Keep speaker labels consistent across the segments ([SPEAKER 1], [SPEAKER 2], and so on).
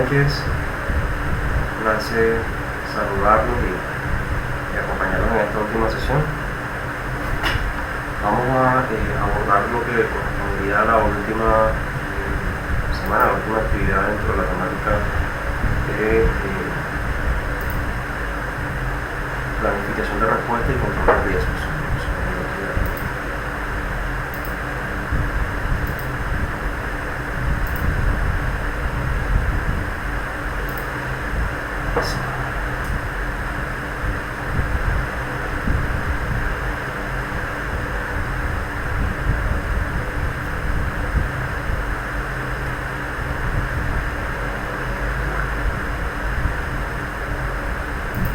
[SPEAKER 1] Sánchez, placer saludarlos y acompañarlos en esta última sesión. Vamos a abordar lo que correspondería a la última semana, la última actividad dentro de la temática de planificación de respuesta y control de riesgos.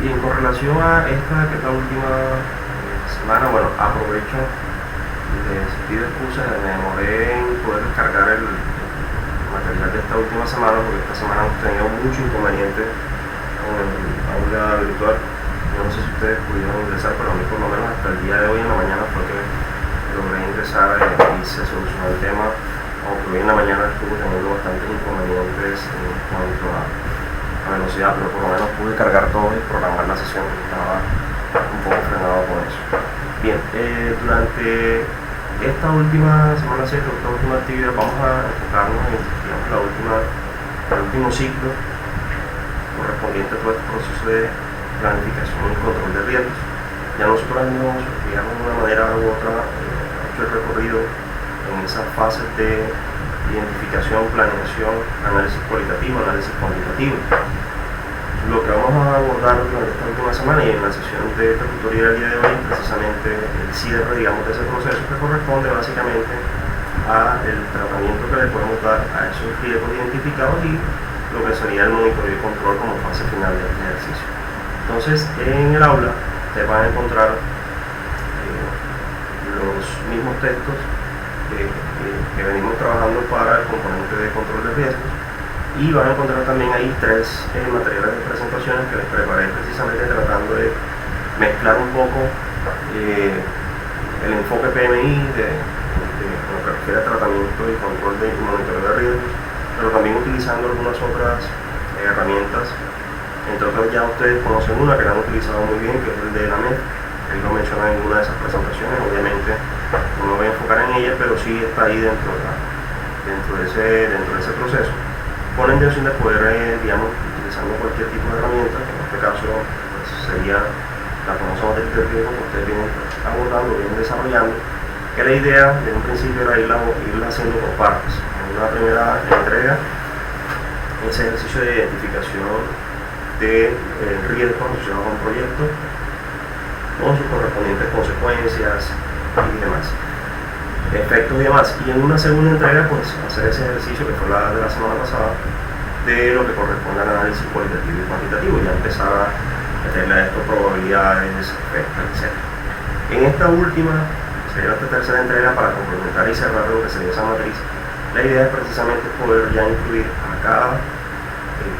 [SPEAKER 1] Y en correlación a esta, que es la última semana, bueno, aprovecho y les pido excusas, me demoré en poder descargar el material de esta última semana, porque esta semana hemos tenido mucho inconveniente con el aula virtual. Yo no sé si ustedes pudieron ingresar, pero a mí por lo menos hasta el día de hoy en la mañana fue que logré ingresar y se solucionó el tema, aunque hoy en la mañana estuve teniendo bastantes inconvenientes en cuanto a velocidad, pero por lo menos pude cargar todo y programar la sesión, que estaba un poco frenado con eso. Bien, durante esta última semana, esta última actividad, vamos a enfocarnos en, digamos, el último ciclo correspondiente a todo este proceso de planificación y control de riesgos. Ya nosotros hemos, digamos, de una manera u otra, hecho el recorrido en esas fases de identificación, planeación, análisis cualitativo, análisis cuantitativo. Lo que vamos a abordar durante esta última semana y en la sesión de esta tutoría del día de hoy, precisamente el cierre, digamos, de ese proceso, que corresponde básicamente a el tratamiento que le podemos dar a esos riesgos identificados y lo que sería el monitoreo y control como fase final de este ejercicio. Entonces, en el aula ustedes van a encontrar los mismos textos que venimos trabajando para el componente de control de riesgos, y van a encontrar también ahí tres materiales de presentaciones que les preparé precisamente tratando de mezclar un poco el enfoque PMI de lo que refiere a tratamiento y control de monitoreo de riesgos, pero también utilizando algunas otras herramientas. Entre otras, ya ustedes conocen una que la han utilizado muy bien, que es el de la MED. Él lo menciona en una de esas presentaciones. Obviamente no me voy a enfocar en ella, pero sí está ahí dentro de ese proceso, con la intención de poder, digamos, utilizando cualquier tipo de herramienta, que en este caso pues, sería la famosa matriz de riesgo que ustedes vienen abordando, vienen desarrollando, que la idea de un principio era irla haciendo por partes. En una primera entrega, ese ejercicio de identificación de riesgos asociados a un proyecto, con sus correspondientes consecuencias y demás, efectos y demás, y en una segunda entrega pues hacer ese ejercicio que fue la de la semana pasada de lo que corresponde al análisis cualitativo y cuantitativo, ya empezar a meterle a esto probabilidades, efectos, etc. En esta última, sería esta tercera entrega, para complementar y cerrar lo que sería esa matriz, la idea es precisamente poder ya incluir a cada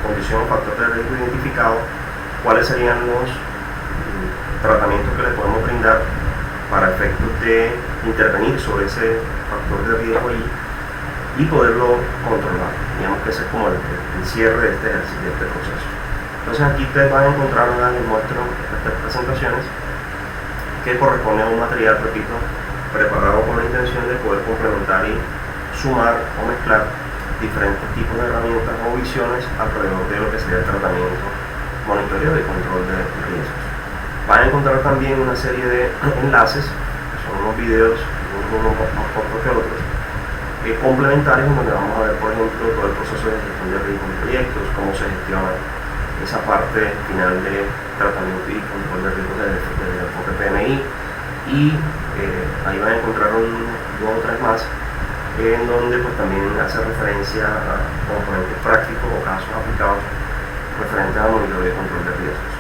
[SPEAKER 1] condición o factor de riesgo identificado cuáles serían los tratamientos que le podemos brindar para efectos de intervenir sobre ese factor de riesgo y poderlo controlar. Digamos que ese es como el cierre de este ejercicio, de este proceso. Entonces aquí ustedes van a encontrar les muestro estas presentaciones que corresponden a un material, repito, preparado con la intención de poder complementar y sumar o mezclar diferentes tipos de herramientas o visiones alrededor de lo que sería el tratamiento, monitoreo y control de riesgos. Van a encontrar también una serie de enlaces, que son unos videos, unos más cortos que otros, complementarios, donde vamos a ver, por ejemplo, todo el proceso de gestión de riesgos en proyectos, cómo se gestiona esa parte final de tratamiento y control de riesgos del enfoque PMI, y ahí van a encontrar dos o tres más, en donde pues también hace referencia a componentes prácticos o casos aplicados referentes al monitoreo y control de riesgos.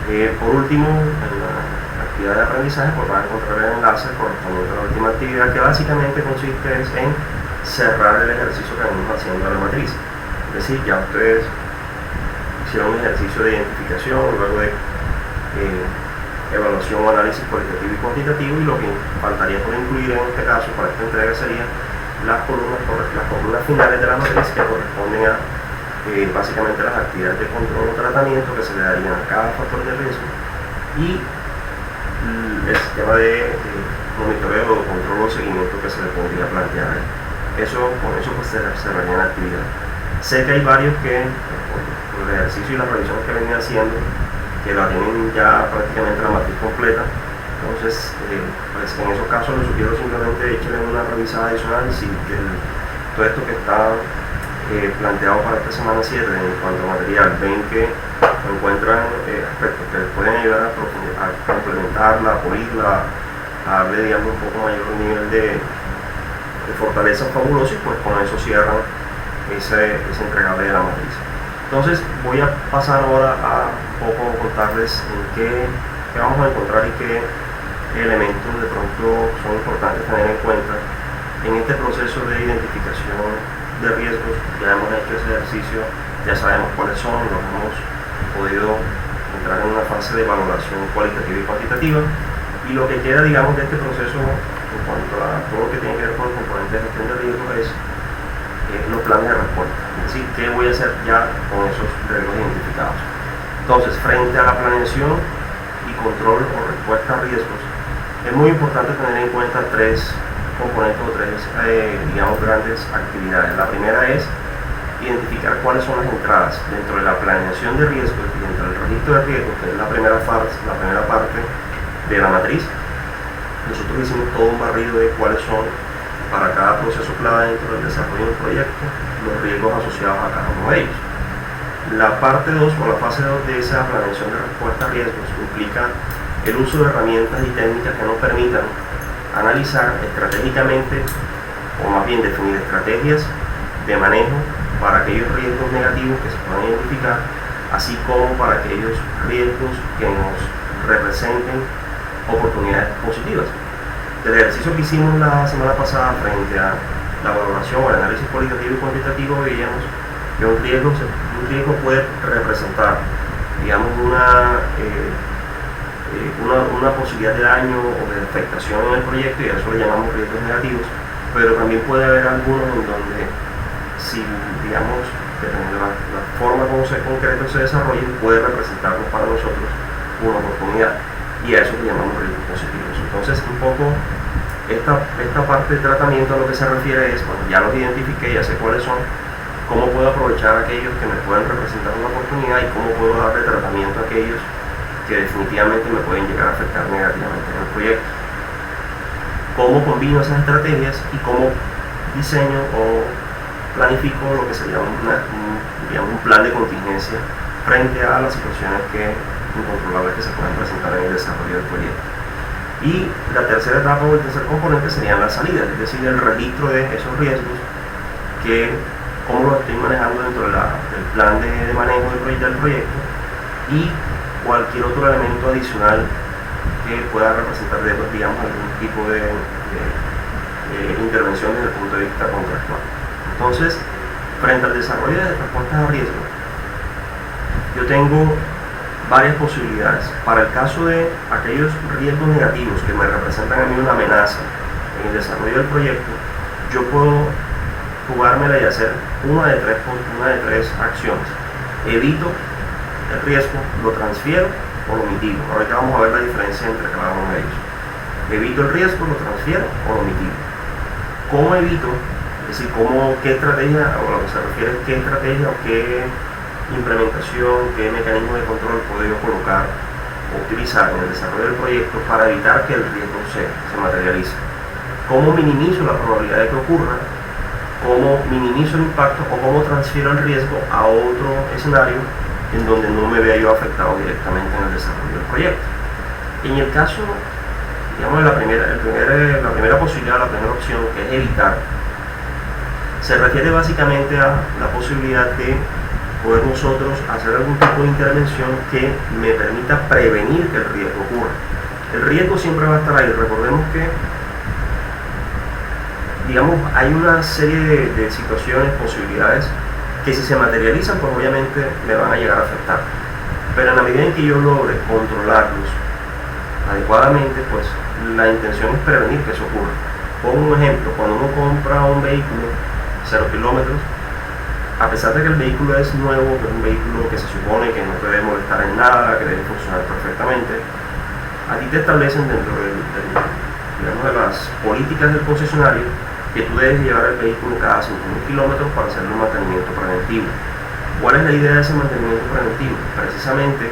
[SPEAKER 1] Por último, en la actividad de aprendizaje pues van a encontrar el enlace correspondiente a la última actividad, que básicamente consiste en cerrar el ejercicio que venimos haciendo de la matriz. Es decir, ya ustedes hicieron un ejercicio de identificación, luego de evaluación o análisis cualitativo y cuantitativo, y lo que faltaría por incluir en este caso para esta entrega sería las columnas finales de la matriz, que corresponden a básicamente las actividades de control o tratamiento que se le darían a cada factor de riesgo y el sistema de monitoreo, control o seguimiento que se le podría plantear. Con eso pues se desarrolla la actividad. Sé que hay varios que, por el ejercicio y las revisiones que venía haciendo, que la tienen ya prácticamente la matriz completa. Entonces, pues en esos casos les sugiero simplemente echarle una revisada adicional si todo esto que está planteado para esta semana 7 en cuanto a material, ven que encuentran aspectos que les pueden ayudar a complementarla, a pulirla, a darle, digamos, un poco mayor nivel de fortaleza fabulosa, y pues con eso cierran ese entregable de la matriz. Entonces voy a pasar ahora a un poco contarles en qué vamos a encontrar y qué elementos de pronto son importantes tener en cuenta en este proceso de identificación de riesgos. Ya hemos hecho ese ejercicio, ya sabemos cuáles son, los hemos podido entrar en una fase de valoración cualitativa y cuantitativa, y lo que queda, digamos, de este proceso en cuanto a todo lo que tiene que ver con los componentes de gestión de riesgos es los planes de respuesta, es decir, qué voy a hacer ya con esos riesgos identificados. Entonces, frente a la planeación y control o respuesta a riesgos, es muy importante tener en cuenta tres componentes o tres, digamos, grandes actividades. La primera es identificar cuáles son las entradas dentro de la planeación de riesgos y dentro del registro de riesgos, que es la primera parte de la matriz. Nosotros hicimos todo un barrido de cuáles son, para cada proceso clave dentro del desarrollo del proyecto, los riesgos asociados a cada uno de ellos. La parte 2 o la fase 2 de esa planeación de respuesta a riesgos implica el uso de herramientas y técnicas que nos permitan analizar estratégicamente, o más bien definir estrategias de manejo para aquellos riesgos negativos que se puedan identificar, así como para aquellos riesgos que nos representen oportunidades positivas. Del ejercicio que hicimos la semana pasada frente a la valoración o el análisis cualitativo y cuantitativo, veíamos que un riesgo puede representar, digamos, una posibilidad de daño o de afectación en el proyecto, y a eso le llamamos riesgos negativos, pero también puede haber algunos en donde, si, digamos, dependiendo de la forma como se concreto se desarrolle, puede representarnos para nosotros una oportunidad, y a eso le llamamos riesgos positivos. Entonces, un poco esta parte de tratamiento a lo que se refiere es, bueno, ya los identifiqué, ya sé cuáles son, cómo puedo aprovechar aquellos que me pueden representar una oportunidad y cómo puedo darle tratamiento a aquellos que definitivamente me pueden llegar a afectar negativamente en el proyecto. Cómo combino esas estrategias y cómo diseño o planifico lo que sería un plan de contingencia frente a las situaciones incontrolables que se pueden presentar en el desarrollo del proyecto. Y la tercera etapa o el tercer componente serían las salidas, es decir, el registro de esos riesgos, cómo los estoy manejando dentro del plan de manejo del proyecto, y cualquier otro elemento adicional que pueda representar, digamos, algún tipo de intervención desde el punto de vista contractual. Entonces, frente al desarrollo de respuestas a riesgo, yo tengo varias posibilidades. Para el caso de aquellos riesgos negativos que me representan a mí una amenaza en el desarrollo del proyecto, yo puedo jugármela y hacer una de tres acciones. Evito el riesgo, lo transfiero o lo mitigo. Ahorita vamos a ver la diferencia entre cada uno de ellos. Evito el riesgo, lo transfiero o lo mitigo. ¿Cómo evito? Es decir, qué estrategia, o a lo que se refiere es qué estrategia o qué implementación, qué mecanismo de control puedo yo colocar o utilizar en el desarrollo del proyecto para evitar que el riesgo se materialice. ¿Cómo minimizo la probabilidad de que ocurra? ¿Cómo minimizo el impacto o cómo transfiero el riesgo a otro escenario en donde no me vea yo afectado directamente en el desarrollo del proyecto? En el caso, digamos, la primera posibilidad, la primera opción, que es evitar, se refiere básicamente a la posibilidad de poder nosotros hacer algún tipo de intervención que me permita prevenir que el riesgo ocurra. El riesgo siempre va a estar ahí. Recordemos que, digamos, hay una serie de situaciones, posibilidades, que si se materializan, pues obviamente me van a llegar a afectar. Pero en la medida en que yo logre controlarlos adecuadamente, pues la intención es prevenir que eso ocurra. Pongo un ejemplo: cuando uno compra un vehículo 0 kilómetros, a pesar de que el vehículo es nuevo, que es un vehículo que se supone que no te debe molestar en nada, que debe funcionar perfectamente, a ti te establecen dentro digamos, de las políticas del concesionario que tú debes llevar el vehículo cada 5.000 kilómetros para hacerle un mantenimiento preventivo. ¿Cuál es la idea de ese mantenimiento preventivo? Precisamente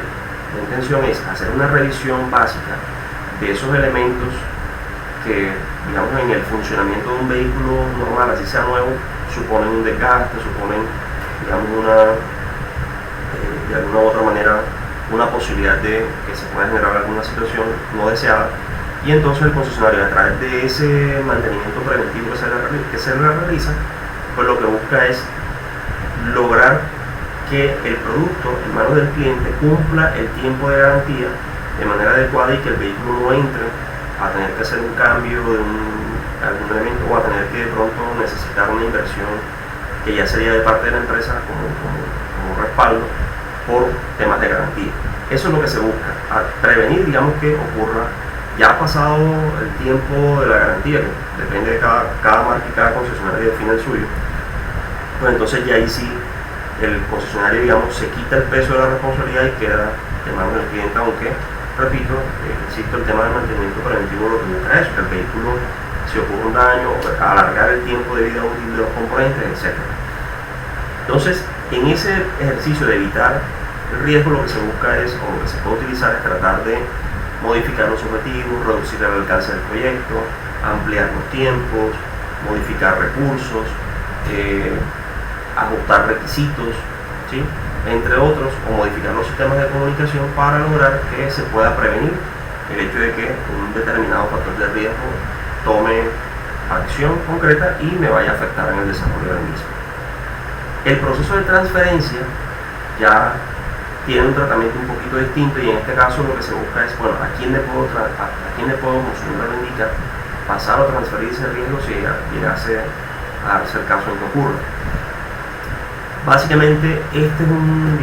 [SPEAKER 1] la intención es hacer una revisión básica de esos elementos que, digamos, en el funcionamiento de un vehículo normal, así sea nuevo, suponen un desgaste, suponen, digamos, de alguna u otra manera, una posibilidad de que se pueda generar alguna situación no deseada, y entonces el concesionario, a través de ese mantenimiento preventivo que se le realiza, pues lo que busca es lograr que el producto en manos del cliente cumpla el tiempo de garantía de manera adecuada y que el vehículo no entre a tener que hacer un cambio de algún elemento o a tener que de pronto necesitar una inversión que ya sería de parte de la empresa como respaldo por temas de garantía. Eso es lo que se busca, a prevenir, digamos, que ocurra. Ya ha pasado el tiempo de la garantía, que depende de cada marca y cada concesionario define el suyo, pues entonces ya ahí sí el concesionario, digamos, se quita el peso de la responsabilidad y queda de manos del cliente, aunque, repito, insisto, el tema del mantenimiento preventivo lo que busca es que el vehículo, si ocurre un daño, alargar el tiempo de vida útil de los componentes, etc. Entonces, en ese ejercicio de evitar el riesgo, lo que se busca es, o lo que se puede utilizar es tratar de modificar los objetivos, reducir el alcance del proyecto, ampliar los tiempos, modificar recursos, ajustar requisitos, ¿sí?, entre otros, o modificar los sistemas de comunicación para lograr que se pueda prevenir el hecho de que un determinado factor de riesgo tome acción concreta y me vaya a afectar en el desarrollo del mismo. El proceso de transferencia ya tiene un tratamiento un poquito distinto, y en este caso lo que se busca es, bueno, ¿a quién le puedo, como su nombre lo indica, pasar o transferir ese riesgo si llegase a darse el caso en que ocurra? Básicamente este es un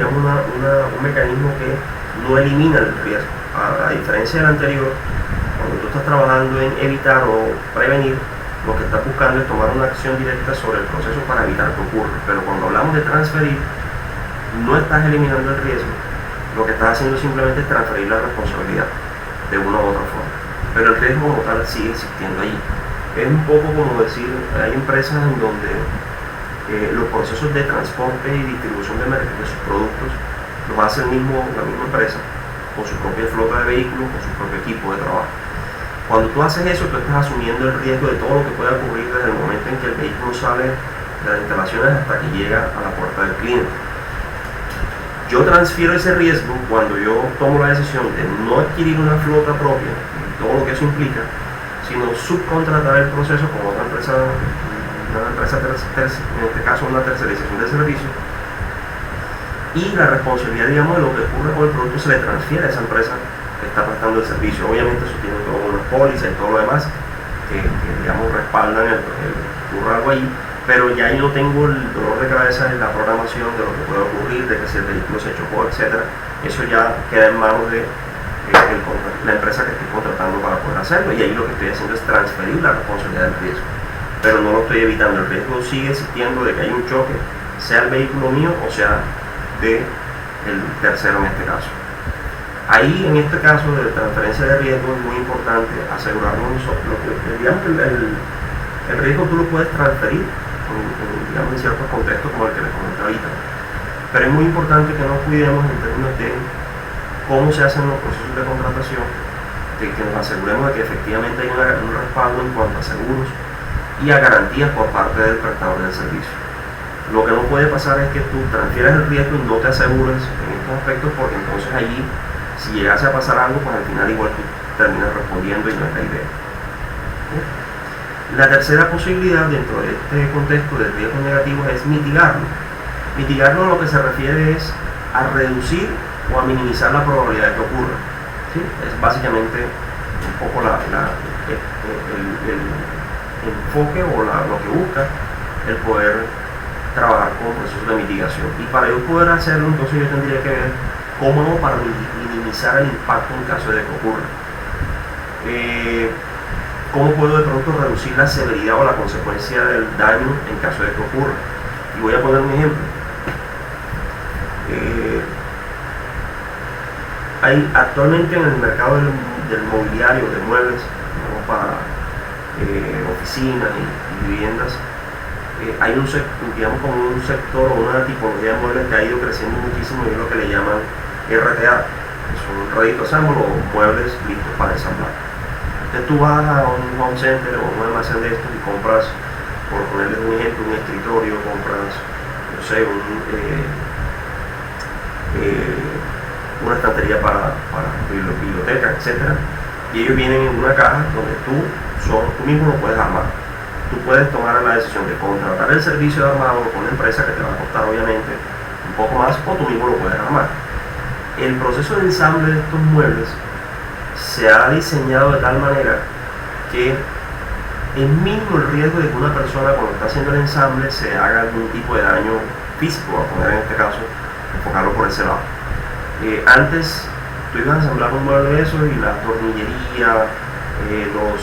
[SPEAKER 1] mecanismo que no elimina el riesgo. A diferencia del anterior, cuando tú estás trabajando en evitar o prevenir, lo que estás buscando es tomar una acción directa sobre el proceso para evitar que ocurra. Pero cuando hablamos de transferir, no estás eliminando el riesgo, lo que estás haciendo simplemente es transferir la responsabilidad de una u otra forma, pero el riesgo como tal sigue existiendo allí. Es un poco como decir, hay empresas en donde los procesos de transporte y distribución de sus productos los hace la misma empresa con su propia flota de vehículos, con su propio equipo de trabajo. Cuando tú haces eso, tú estás asumiendo el riesgo de todo lo que pueda ocurrir desde el momento en que el vehículo sale de las instalaciones hasta que llega a la puerta del cliente. Yo transfiero ese riesgo cuando yo tomo la decisión de no adquirir una flota propia y todo lo que eso implica, sino subcontratar el proceso con otra empresa, en este caso una tercerización de servicio, y la responsabilidad, digamos, de lo que ocurre con el producto se le transfiere a esa empresa que está prestando el servicio. Obviamente eso tiene todas unas pólizas y todo lo demás que digamos, respaldan el ocurra algo ahí, pero ya yo no tengo el dolor de cabeza en la programación de lo que puede ocurrir, de que si el vehículo se chocó, etc. Eso ya queda en manos de la empresa que estoy contratando para poder hacerlo, y ahí lo que estoy haciendo es transferir la responsabilidad del riesgo, pero no lo estoy evitando. El riesgo sigue existiendo de que hay un choque, sea el vehículo mío o sea del tercero en este caso. Ahí, en este caso de transferencia de riesgo, es muy importante asegurarnos digamos que el riesgo tú lo puedes transferir digamos, en ciertos contextos como el que les comenté ahorita, pero es muy importante que nos cuidemos en términos de cómo se hacen los procesos de contratación, de que nos aseguremos de que efectivamente hay un respaldo en cuanto a seguros y a garantías por parte del prestador del servicio. Lo que no puede pasar es que tú transfieras el riesgo y no te asegures en estos aspectos, porque entonces allí, si llegase a pasar algo, pues al final igual tú terminas respondiendo y no es la idea. La tercera posibilidad dentro de este contexto de riesgos negativos es mitigarlo. Mitigarlo a lo que se refiere es a reducir o a minimizar la probabilidad de que ocurra. ¿Sí? Es básicamente un poco el enfoque o lo que busca el poder trabajar con procesos de mitigación. Y para yo poder hacerlo, entonces yo tendría que ver cómo hago para minimizar el impacto en caso de que ocurra. ¿Cómo puedo de pronto reducir la severidad o la consecuencia del daño en caso de que ocurra? Y voy a poner un ejemplo. Hay actualmente en el mercado del mobiliario, de muebles, ¿no? Para oficinas y viviendas, hay un digamos como un sector o una tipología de muebles que ha ido creciendo muchísimo, y es lo que le llaman RTA, que son ready to assemble o muebles listos para ensamblar. Entonces tú vas a un home center o un almacén de estos y compras, por ponerles un ejemplo, un escritorio, compras, no sé, una estantería para biblioteca, etc. Y ellos vienen en una caja donde tú mismo lo puedes armar. Tú puedes tomar la decisión de contratar el servicio de armado con una empresa que te va a costar obviamente un poco más, o tú mismo lo puedes armar. El proceso de ensamble de estos muebles se ha diseñado de tal manera que es mínimo el riesgo de que una persona, cuando está haciendo el ensamble, se haga algún tipo de daño físico, a poner en este caso, enfocarlo por ese lado. Antes tú ibas a ensamblar un mueble de esos y la tornillería, los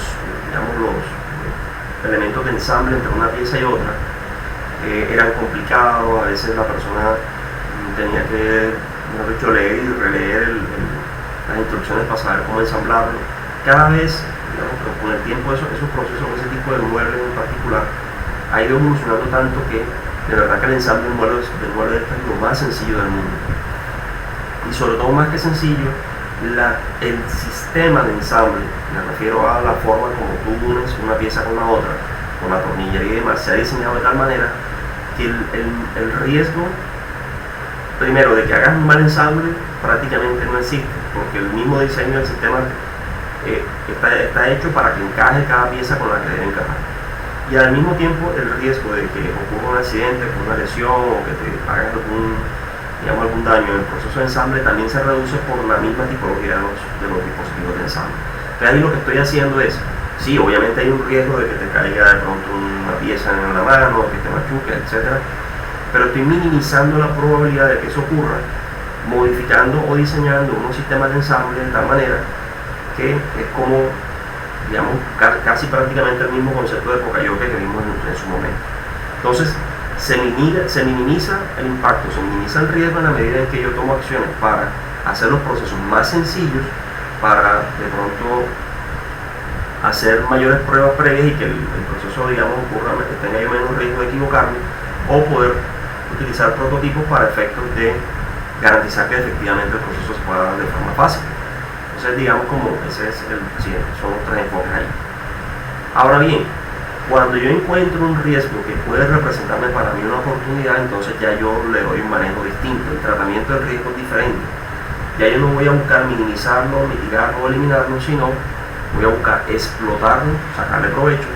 [SPEAKER 1] elementos de ensamble entre una pieza y otra eran complicados. A veces la persona tenía que, mejor dicho, leer y releer las instrucciones para saber cómo ensamblarlo. Cada vez, con el tiempo, esos procesos, ese tipo de muebles en particular, ha ido evolucionando tanto que de verdad que el ensamble del mueble es lo más sencillo del mundo. Y sobre todo, más que sencillo, el sistema de ensamble, me refiero a la forma como tú unes una pieza con la otra, con la tornillería y demás, se ha diseñado de tal manera que el riesgo, primero, de que hagas un mal ensamble prácticamente no existe, porque el mismo diseño del sistema está hecho para que encaje cada pieza con la que debe encajar. Y al mismo tiempo, el riesgo de que ocurra un accidente, una lesión, o que te hagas algún daño en el proceso de ensamble también se reduce por la misma tipología de los dispositivos de ensamble. Entonces ahí lo que estoy haciendo es, sí, obviamente hay un riesgo de que te caiga de pronto una pieza en la mano, que te machuque, etc. Pero estoy minimizando la probabilidad de que eso ocurra, modificando o diseñando unos sistemas de ensamble de tal manera que es como, digamos, casi prácticamente el mismo concepto de Poka-yoke que vimos en su momento. Entonces, se minimiza el impacto, se minimiza el riesgo en la medida en que yo tomo acciones para hacer los procesos más sencillos, para de pronto hacer mayores pruebas previas y que el proceso, digamos, ocurra, que tenga yo menos riesgo de equivocarme, o poder utilizar prototipos para efectos de garantizar que efectivamente el proceso se pueda dar de forma fácil. Entonces, digamos, como ese es son los tres enfoques ahí. Ahora bien, cuando yo encuentro un riesgo que puede representarme para mí una oportunidad, entonces ya yo le doy un manejo distinto. El tratamiento del riesgo es diferente. Ya yo no voy a buscar minimizarlo, mitigarlo o eliminarlo, sino voy a buscar explotarlo, sacarle provecho,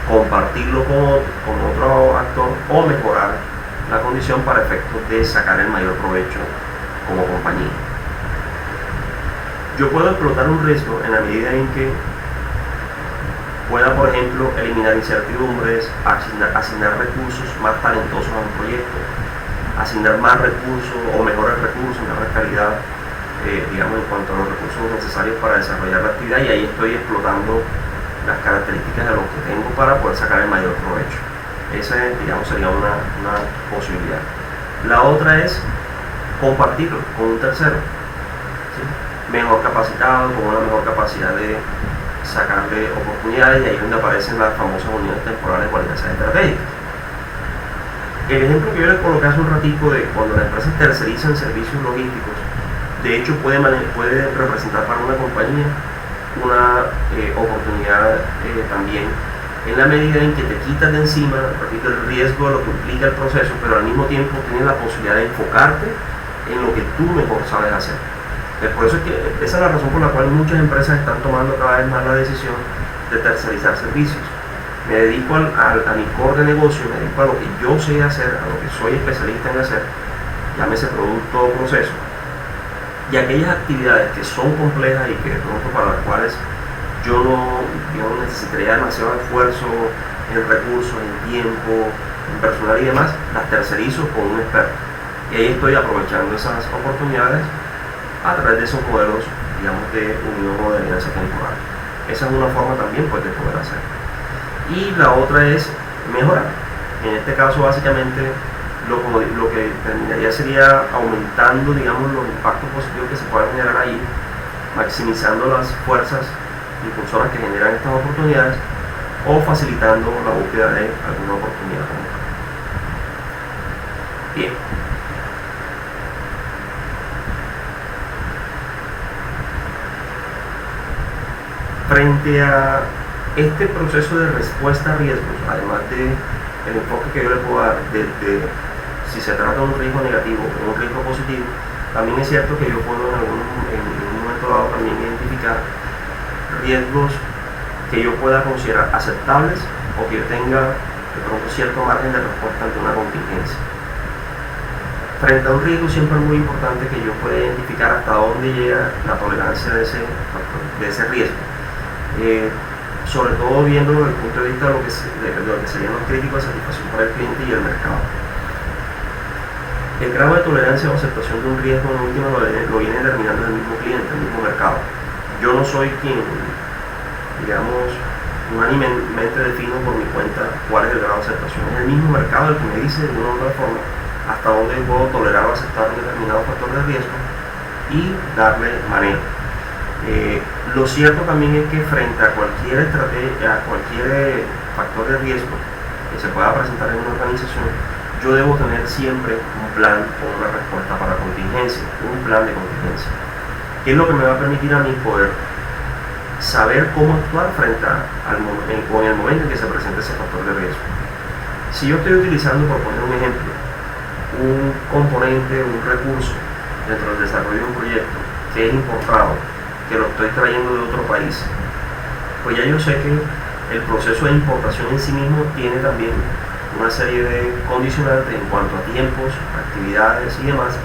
[SPEAKER 1] compartirlo con otro actor o mejorar la condición para efectos de sacar el mayor provecho como compañía. Yo puedo explotar un riesgo en la medida en que pueda, por ejemplo, eliminar incertidumbres, asignar recursos más talentosos a un proyecto, asignar más recursos o mejores recursos, mejor calidad, digamos, en cuanto a los recursos necesarios para desarrollar la actividad, y ahí estoy explotando las características de lo que tengo para poder sacar el mayor provecho. Esa, digamos, sería una posibilidad. La otra es compartirlo con un tercero, ¿sí? Mejor capacitado, con una mejor capacidad de sacarle oportunidades, y ahí es donde aparecen las famosas uniones temporales o alianzas estratégicas. El ejemplo que yo les coloqué hace un ratico de cuando las empresas tercerizan servicios logísticos, de hecho puede representar para una compañía una oportunidad también, en la medida en que te quitas de encima, repito, el riesgo de lo que implica el proceso, pero al mismo tiempo tienes la posibilidad de enfocarte en lo que tú mejor sabes hacer. Por eso es que esa es la razón por la cual muchas empresas están tomando cada vez más la decisión de tercerizar servicios. Me dedico a mi core de negocio, me dedico a lo que yo sé hacer, a lo que soy especialista en hacer, llámese producto o proceso, y aquellas actividades que son complejas y que de pronto para las cuales yo no necesitaría demasiado esfuerzo en recursos, en tiempo, en personal y demás, las tercerizo con un experto. Y ahí estoy aprovechando esas oportunidades a través de esos modelos, digamos, de unión o de alianza temporal. Esa es una forma también, pues, de poder hacer. Y la otra es mejorar. En este caso, básicamente, lo que terminaría sería aumentando, digamos, los impactos positivos que se puedan generar ahí, maximizando las fuerzas impulsoras que generan estas oportunidades o facilitando la búsqueda de alguna oportunidad. Bien. Frente a este proceso de respuesta a riesgos, además del enfoque que yo le puedo dar de si se trata de un riesgo negativo o un riesgo positivo, también es cierto que yo puedo en un momento dado también identificar riesgos que yo pueda considerar aceptables o que yo tenga de pronto cierto margen de respuesta ante una contingencia. Frente a un riesgo siempre es muy importante que yo pueda identificar hasta dónde llega la tolerancia de ese riesgo. Sobre todo viéndolo desde el punto de vista de lo que serían los críticos de satisfacción para el cliente y el mercado. El grado de tolerancia o aceptación de un riesgo en última lo viene determinando el mismo cliente, el mismo mercado. Yo no soy quien, digamos, unánimemente defino por mi cuenta cuál es el grado de aceptación. Es el mismo mercado el que me dice de una u otra forma hasta dónde puedo tolerar o aceptar un determinado factor de riesgo y darle manejo. Lo cierto también es que frente a cualquier estrategia, a cualquier factor de riesgo que se pueda presentar en una organización, yo debo tener siempre un plan o una respuesta para contingencia, un plan de contingencia. ¿Qué es lo que me va a permitir a mí poder saber cómo actuar frente en el momento en que se presente ese factor de riesgo? Si yo estoy utilizando, por poner un ejemplo, un componente, un recurso dentro del desarrollo de un proyecto que es importado, que lo estoy trayendo de otro país, pues ya yo sé que el proceso de importación en sí mismo tiene también una serie de condicionantes en cuanto a tiempos, actividades y demás,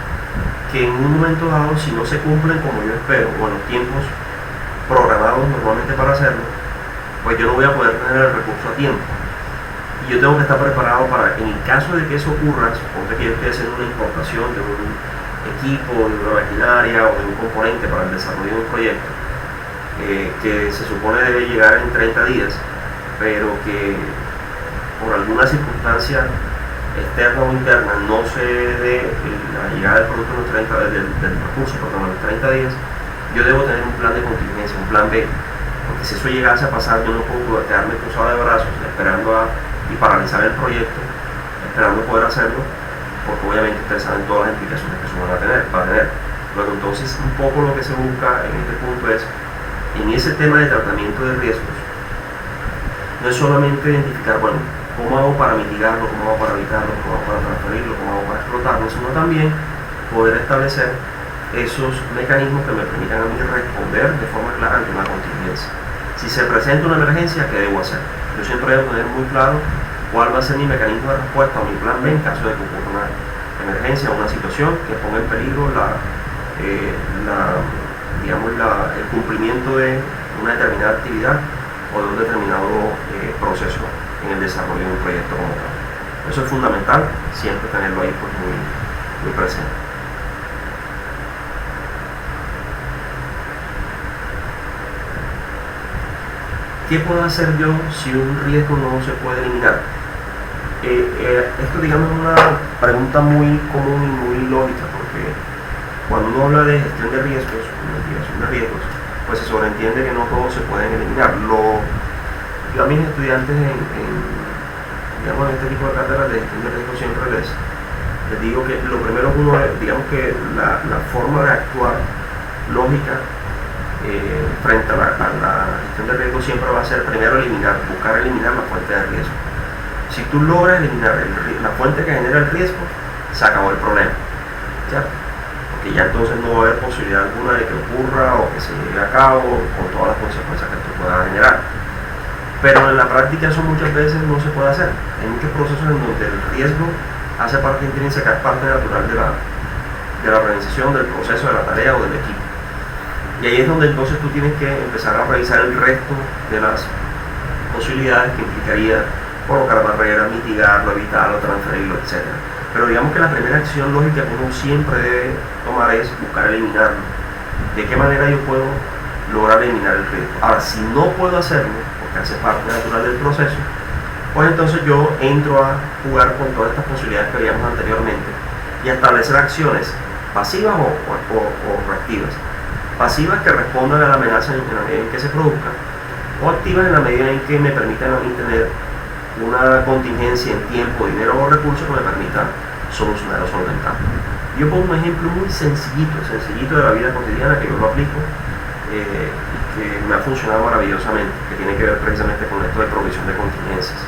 [SPEAKER 1] que en un momento dado, si no se cumplen como yo espero, o en los tiempos programados normalmente para hacerlo, pues yo no voy a poder tener el recurso a tiempo. Y yo tengo que estar preparado para, en el caso de que eso ocurra, suponte que yo estoy haciendo una importación de un equipo, de una maquinaria o de un componente para el desarrollo de un proyecto, que se supone debe llegar en 30 días, pero que por alguna circunstancia externa o interna no se dé la llegada del producto del recurso en los 30 días, yo debo tener un plan de contingencia, un plan B, porque si eso llegase a pasar, yo no puedo quedarme cruzado de brazos esperando y paralizar el proyecto, esperando poder hacerlo, porque obviamente ustedes saben todas las implicaciones que eso va a tener. Luego entonces un poco lo que se busca en este punto es, en ese tema de tratamiento de riesgos, no es solamente identificar, bueno, cómo hago para mitigarlo, cómo hago para evitarlo, cómo hago para transferirlo, cómo hago para explotarlo, sino también poder establecer esos mecanismos que me permitan a mí responder de forma clara ante una contingencia. Si se presenta una emergencia, ¿qué debo hacer? Yo siempre debo tener muy claro cuál va a ser mi mecanismo de respuesta o mi plan B en caso de que ocurra una emergencia o una situación que ponga en peligro el cumplimiento de una determinada actividad o de un determinado proceso en el desarrollo de un proyecto como tal. Eso es fundamental, siempre tenerlo ahí pues, muy presente. ¿Qué puedo hacer yo si un riesgo no se puede eliminar? Esto digamos es una pregunta muy común y muy lógica, porque cuando uno habla de gestión de riesgos, mitigación de riesgos, pues se sobreentiende que no todos se pueden eliminar. Yo a mis estudiantes en este tipo de cátedras de gestión de riesgos siempre les digo que lo primero que uno, digamos que la forma de actuar lógica frente a la gestión de riesgo siempre va a ser primero buscar eliminar la fuente de riesgo. Si tú logras eliminar la fuente que genera el riesgo, se acabó el problema, ¿cierto? Porque ya entonces no va a haber posibilidad alguna de que ocurra o que se lleve a cabo con todas las consecuencias que esto pueda generar. Pero en la práctica eso muchas veces no se puede hacer. Hay muchos procesos en donde el riesgo hace parte intrínseca, es parte natural de la organización, del proceso, de la tarea o del equipo. Y ahí es donde entonces tú tienes que empezar a revisar el resto de las posibilidades que implicaría colocar barreras, mitigarlo, evitarlo, transferirlo, etc. Pero digamos que la primera acción lógica que uno siempre debe tomar es buscar eliminarlo. ¿De qué manera yo puedo lograr eliminar el riesgo? Ahora, si no puedo hacerlo, porque hace parte natural del proceso, pues entonces yo entro a jugar con todas estas posibilidades que veíamos anteriormente y a establecer acciones pasivas o reactivas. Pasivas que respondan a la amenaza en la medida en que se produzca, o activas en la medida en que me permitan a mí tener una contingencia en tiempo, dinero o recursos que me permita solucionar o solventar. Yo pongo un ejemplo muy sencillito de la vida cotidiana que yo lo aplico y que me ha funcionado maravillosamente, que tiene que ver precisamente con esto de provisión de contingencias.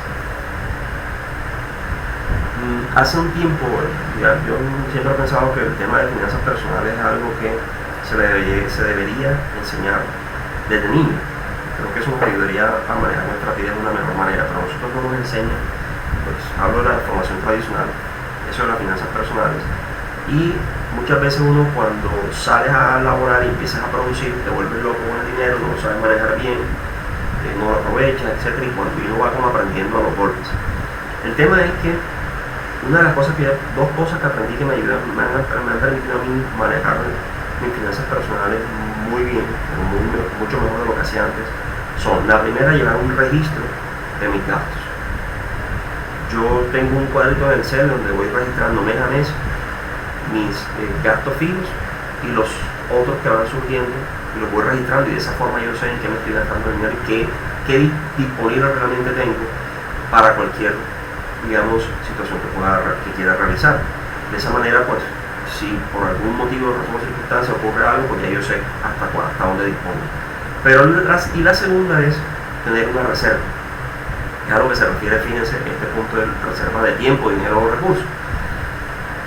[SPEAKER 1] Hace un tiempo, yo siempre he pensado que el tema de finanzas personales es algo que se debería enseñar desde niño. Creo que eso nos ayudaría a manejar nuestra vida de una mejor manera, pero nosotros no nos enseñan, pues hablo de la formación tradicional, eso de las finanzas personales, y muchas veces uno cuando sales a laborar y empiezas a producir, te vuelves loco con el dinero, no lo sabes manejar bien, no lo aprovechas, etc. Y cuando uno va como aprendiendo a los golpes. El tema es que una de las cosas dos cosas que aprendí que me ayudan, me han permitido a mí manejar mis finanzas personales muy bien, mucho mejor de lo que hacía antes, son: la primera, llevar un registro de mis gastos. Yo tengo un cuadrito en Excel donde voy registrando mes a mes mis gastos fijos y los otros que van surgiendo, y los voy registrando, y de esa forma yo sé en qué me estoy gastando el dinero y qué disponible realmente tengo para cualquier, digamos, situación que quiera realizar. De esa manera, pues, si por algún motivo, razón o circunstancia ocurre algo, pues ya yo sé hasta dónde dispongo. Pero la segunda es tener una reserva. Es a lo que se refiere, fíjense, este punto de reserva de tiempo, dinero o recursos.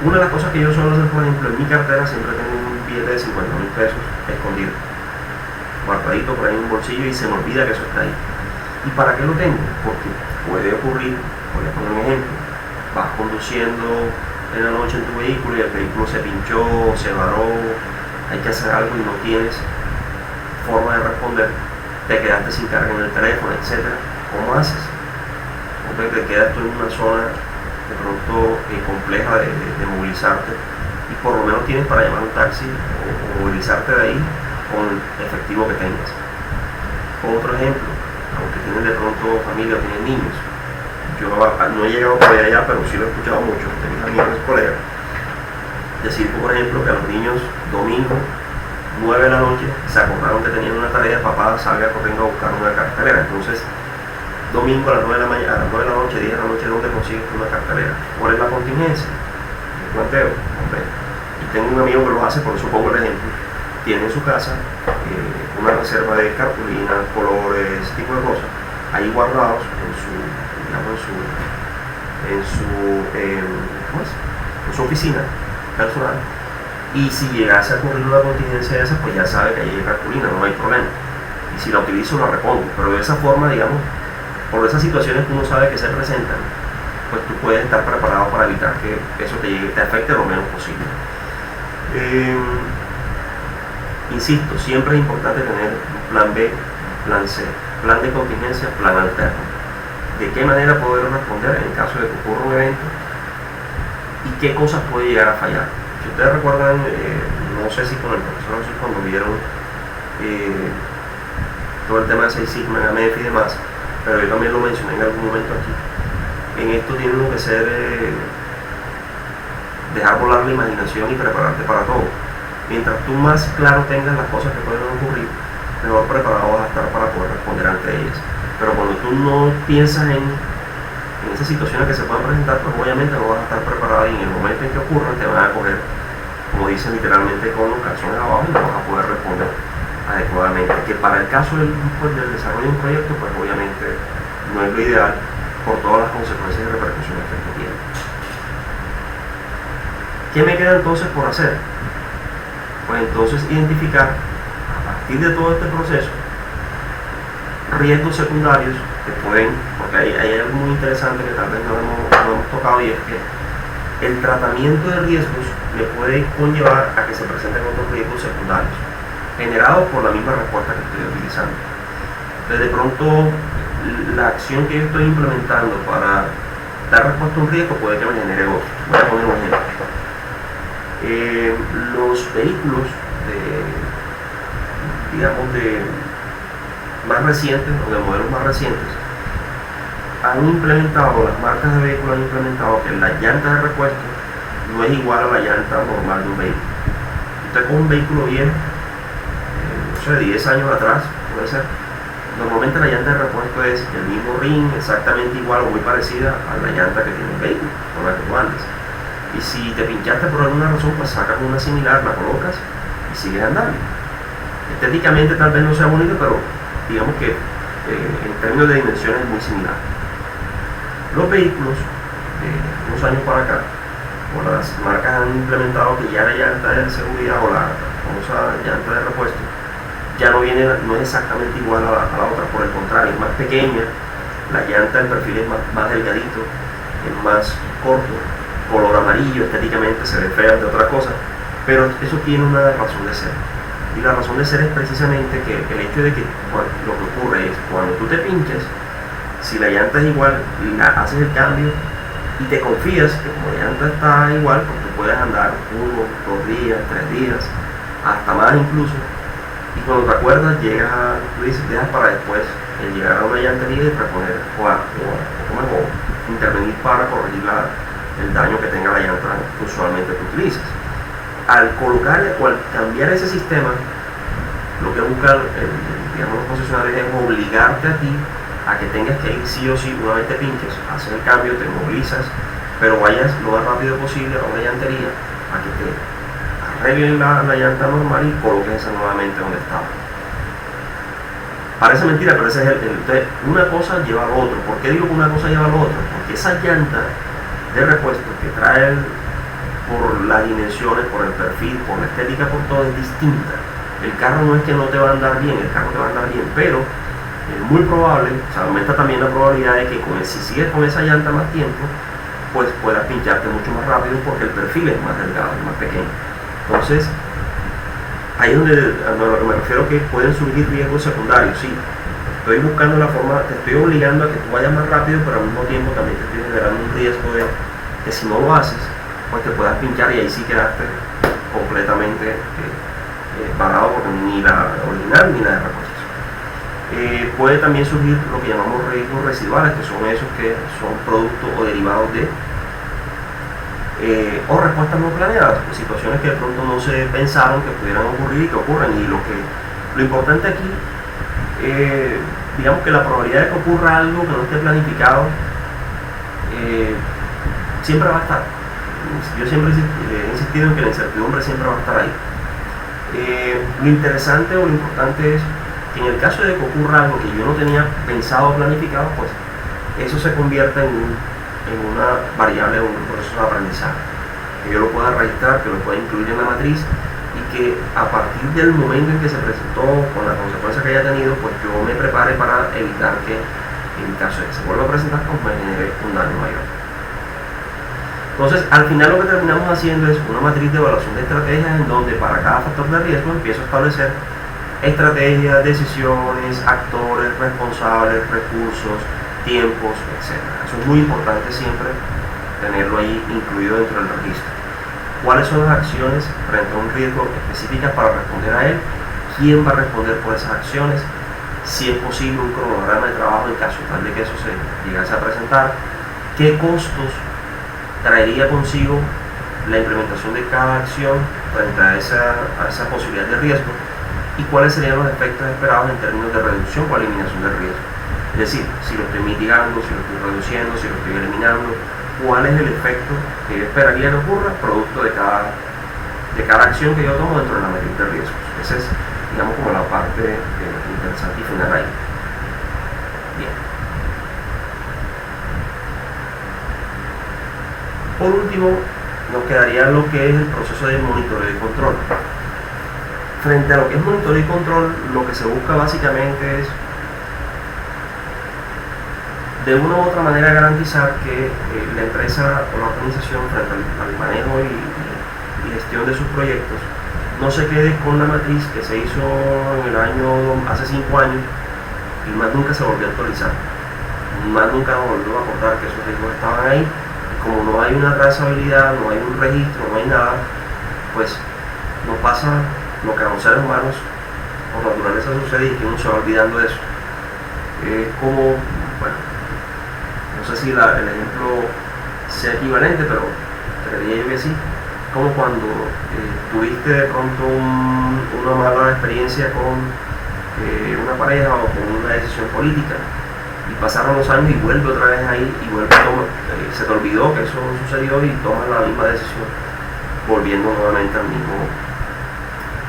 [SPEAKER 1] Una de las cosas que yo suelo hacer, por ejemplo, en mi cartera siempre tengo un billete de 50.000 pesos escondido, guardadito por ahí en un bolsillo, y se me olvida que eso está ahí. ¿Y para qué lo tengo? Porque puede ocurrir, voy a poner un ejemplo, vas conduciendo en la noche en tu vehículo y el vehículo se pinchó, se varó, hay que hacer algo y no tienes forma de responder, te quedaste sin carga en el teléfono, etc. ¿Cómo haces? Entonces te quedas tú en una zona de pronto compleja de movilizarte, y por lo menos tienes para llamar un taxi o movilizarte de ahí con el efectivo que tengas. Otro ejemplo, aunque tienen de pronto familia o tienen niños, yo no he llegado todavía allá, pero sí lo he escuchado mucho de mis amigos y colegas decir, por ejemplo, que a los niños domingo 9 de la noche se acordaron que tenían una tarea, papá salga corriendo a buscar una cartelera. Entonces, domingo a las 9 de la mañana, a las 9 de la noche, 10 de la noche, ¿dónde consigues una cartelera? ¿Cuál es la contingencia? El planteo. Y tengo un amigo que lo hace, por eso pongo el ejemplo. Tiene en su casa una reserva de cartulina, colores, ese tipo de cosas, ahí guardados en su oficina personal. Y si llegase a ocurrir una contingencia de esas, pues ya sabe que ahí hay cartulina, no hay problema. Y si la utilizo, la repongo. Pero de esa forma, digamos, por esas situaciones que uno sabe que se presentan, pues tú puedes estar preparado para evitar que eso te afecte lo menos posible. Insisto, siempre es importante tener un plan B, plan C, plan de contingencia, plan alterno. De qué manera poder responder en caso de que ocurra un evento y qué cosas puede llegar a fallar. Si ustedes recuerdan, no sé si con el profesor Jesús cuando vieron todo el tema de 6 Sigma, Gamef y demás, pero yo también lo mencioné en algún momento aquí. En esto tiene uno que ser dejar volar la imaginación y prepararte para todo. Mientras tú más claro tengas las cosas que pueden ocurrir, mejor preparado vas a estar para poder responder ante ellas. Pero cuando tú no piensas en esas situaciones que se pueden presentar, pues obviamente no vas a estar preparado, y en el momento en que ocurran te van a coger, como dicen literalmente, con los calzones abajo, y no vas a poder responder adecuadamente. Que para el caso del desarrollo de un proyecto, pues obviamente no es lo ideal por todas las consecuencias y repercusiones que esto tiene. ¿Qué me queda entonces por hacer? Pues entonces identificar, a partir de todo este proceso, riesgos secundarios que pueden, porque hay algo muy interesante que tal vez no hemos tocado, y es que el tratamiento de riesgos le puede conllevar a que se presenten otros riesgos secundarios generados por la misma respuesta que estoy utilizando. Entonces, de pronto, la acción que yo estoy implementando para dar respuesta a un riesgo puede que me genere otro. Voy a poner un ejemplo. Los vehículos digamos, de más recientes, o de modelos más recientes, han implementado, las marcas de vehículos han implementado que la llanta de repuesto no es igual a la llanta normal de un vehículo. Usted con un vehículo viejo, no sé, 10 años atrás, puede ser, normalmente la llanta de repuesto es el mismo ring, exactamente igual o muy parecida a la llanta que tiene el vehículo, con la que tú andas. Y si te pinchaste por alguna razón, pues sacas una similar, la colocas y sigues andando. Estéticamente tal vez no sea bonito, pero digamos que en términos de dimensiones es muy similar. Los vehículos, unos años para acá, o las marcas han implementado que ya la llanta de seguridad o la famosa llanta de repuesto ya no es exactamente igual a la otra, por el contrario, es más pequeña, la llanta, el perfil es más delgadito, es más corto, color amarillo, estéticamente se ve fea de otra cosa, pero eso tiene una razón de ser. Y la razón de ser es precisamente que el hecho de que lo que ocurre es cuando tú te pinches, si la llanta es igual, haces el cambio y te confías que como la llanta está igual, pues tú puedes andar 1, 2 días, 3 días, hasta más incluso. Y cuando te acuerdas, tú dices, dejas para después el llegar a una llantería y reponer o intervenir para corregir el daño que tenga la llanta que usualmente tú utilizas. Al cambiar ese sistema, lo que buscan los concesionarios es obligarte a ti a que tengas que ir sí o sí, una vez te pinches, hacer el cambio, te movilizas, pero vayas lo más rápido posible a una llantería a que te arreglen la llanta normal y coloques esa nuevamente donde estaba. Parece mentira, pero ese es entonces, una cosa lleva al otro. ¿Por qué digo que una cosa lleva al otro? Porque esa llanta de repuesto que trae por las dimensiones, por el perfil, por la estética, por todo, es distinta. El carro no es que no te va a andar bien, el carro te va a andar bien, pero es muy probable, o sea, aumenta también la probabilidad de que si sigues con esa llanta más tiempo, pues puedas pincharte mucho más rápido porque el perfil es más delgado, más pequeño. Entonces, ahí es donde a lo que me refiero, que pueden surgir riesgos secundarios. Sí, estoy buscando la forma, te estoy obligando a que tú vayas más rápido, pero al mismo tiempo también te estoy generando un riesgo de que si no lo haces, pues te puedas pinchar y ahí sí quedaste completamente parado, porque ni la original ni la de repuesto. Puede también surgir lo que llamamos riesgos residuales, que son esos que son productos o derivados de o respuestas no planeadas, situaciones que de pronto no se pensaron que pudieran ocurrir y que ocurren. Y lo importante aquí, digamos que la probabilidad de que ocurra algo que no esté planificado siempre va a estar. Yo siempre he insistido en que la incertidumbre siempre va a estar ahí. Lo interesante o lo importante es que en el caso de que ocurra algo que yo no tenía pensado o planificado, pues eso se convierta en una variable o un proceso de aprendizaje, que yo lo pueda registrar, que lo pueda incluir en la matriz y que a partir del momento en que se presentó, con la consecuencia que haya tenido, pues yo me prepare para evitar que en caso de que se vuelva a presentar, pues me genere un daño mayor. Entonces, al final lo que terminamos haciendo es una matriz de evaluación de estrategias en donde para cada factor de riesgo empiezo a establecer estrategias, decisiones, actores, responsables, recursos, tiempos, etc. Eso es muy importante siempre tenerlo ahí incluido dentro del registro. ¿Cuáles son las acciones frente a un riesgo específicas para responder a él? ¿Quién va a responder por esas acciones? Si es posible un cronograma de trabajo en caso tal de que eso se llegase a presentar. ¿Qué costos traería consigo la implementación de cada acción frente a esa posibilidad de riesgo? ¿Y cuáles serían los efectos esperados en términos de reducción o eliminación del riesgo? Es decir, si lo estoy mitigando, si lo estoy reduciendo, si lo estoy eliminando, ¿cuál es el efecto que yo esperaría que ocurra producto de cada acción que yo tomo dentro de la matriz de riesgos? Esa es, digamos, como la parte interesante y final ahí. Bien. Por último, nos quedaría lo que es el proceso de monitoreo y control. Frente a lo que es monitoreo y control, lo que se busca básicamente es de una u otra manera garantizar que la empresa o la organización frente al manejo y gestión de sus proyectos no se quede con la matriz que se hizo en el año hace 5 años y más nunca se volvió a actualizar, más nunca volvió a acordar que esos riesgos estaban ahí. Y como no hay una trazabilidad, no hay un registro, no hay nada, pues nos pasa lo que a los seres humanos por naturaleza sucede y que uno se va olvidando de eso. Como, bueno, sé si el ejemplo sea equivalente, pero creería yo que sí, como cuando tuviste de pronto una mala experiencia con una pareja o con una decisión política, y pasaron los años y vuelve otra vez ahí y vuelve se te olvidó que eso sucedió y tomas la misma decisión, volviendo nuevamente al mismo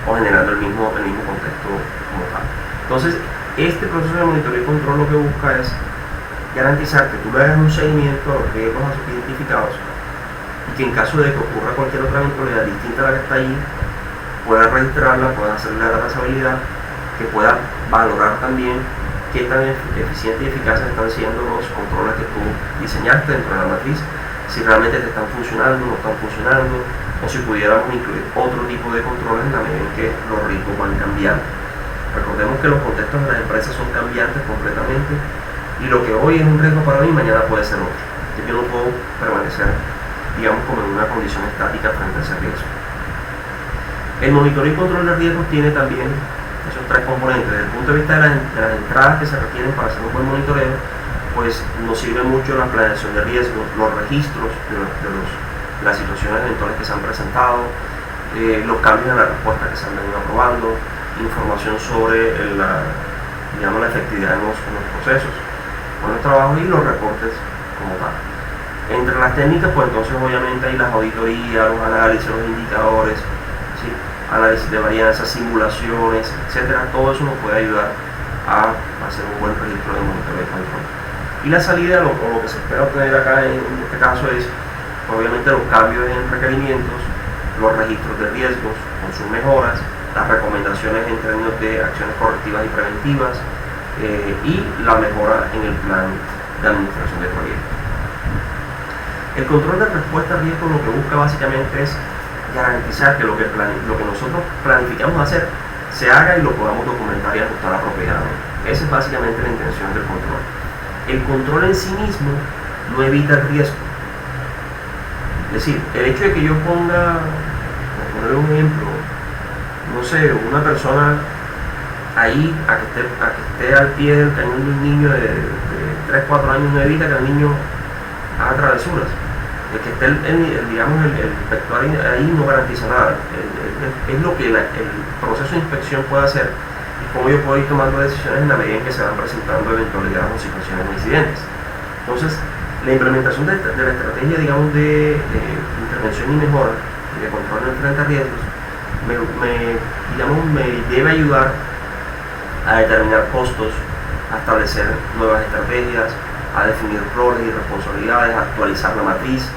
[SPEAKER 1] o generando el mismo contexto como tal. Entonces, este proceso de monitoreo y control lo que busca es garantizar que tú le hagas un seguimiento a los riesgos identificados y que en caso de que ocurra cualquier otra eventualidad distinta a la que está allí, puedas registrarla, puedas hacerle la trazabilidad, que pueda valorar también qué tan eficientes y eficaces están siendo los controles que tú diseñaste dentro de la matriz, si realmente te están funcionando, no están funcionando, o si pudiéramos incluir otro tipo de controles en la medida en que los riesgos van cambiando. Recordemos que los contextos de las empresas son cambiantes completamente, y lo que hoy es un riesgo para mí, mañana puede ser otro. Yo no puedo permanecer, digamos, como en una condición estática frente a ese riesgo. El monitoreo y control de riesgos tiene también esos tres componentes. Desde el punto de vista de las entradas que se requieren para hacer un buen monitoreo, pues nos sirve mucho la planeación de riesgos, los registros de las situaciones eventuales que se han presentado, los cambios en la respuesta que se han venido aprobando, información sobre la efectividad en los procesos, con los trabajos y los reportes como tal. Entre las técnicas, pues entonces obviamente hay las auditorías, los análisis, los indicadores, ¿sí? Análisis de varianzas, simulaciones, etcétera. Todo eso nos puede ayudar a hacer un buen registro de monitoreo y control. Y la salida, o lo que se espera obtener acá en este caso es, obviamente, los cambios en requerimientos, los registros de riesgos con sus mejoras, las recomendaciones en términos de acciones correctivas y preventivas, y la mejora en el plan de administración de proyectos. El control de respuesta a riesgo lo que busca básicamente es garantizar que lo que nosotros planificamos hacer se haga y lo podamos documentar y ajustar apropiadamente. Esa es básicamente la intención del control. El control en sí mismo no evita el riesgo. Es decir, el hecho de que yo ponga, por poner un ejemplo, no sé, una persona ahí a que esté al pie del cañón de un niño de 3, 4 años, no evita que el niño haga travesuras. El que esté el inspector ahí no garantiza nada. Es lo que el proceso de inspección puede hacer y cómo yo puedo ir tomando decisiones en la medida en que se van presentando eventualidades o situaciones o incidentes. Entonces, la implementación de la estrategia, digamos, de intervención y mejora y de control frente a riesgos me debe ayudar a determinar costos, a establecer nuevas estrategias, a definir roles y responsabilidades, a actualizar la matriz,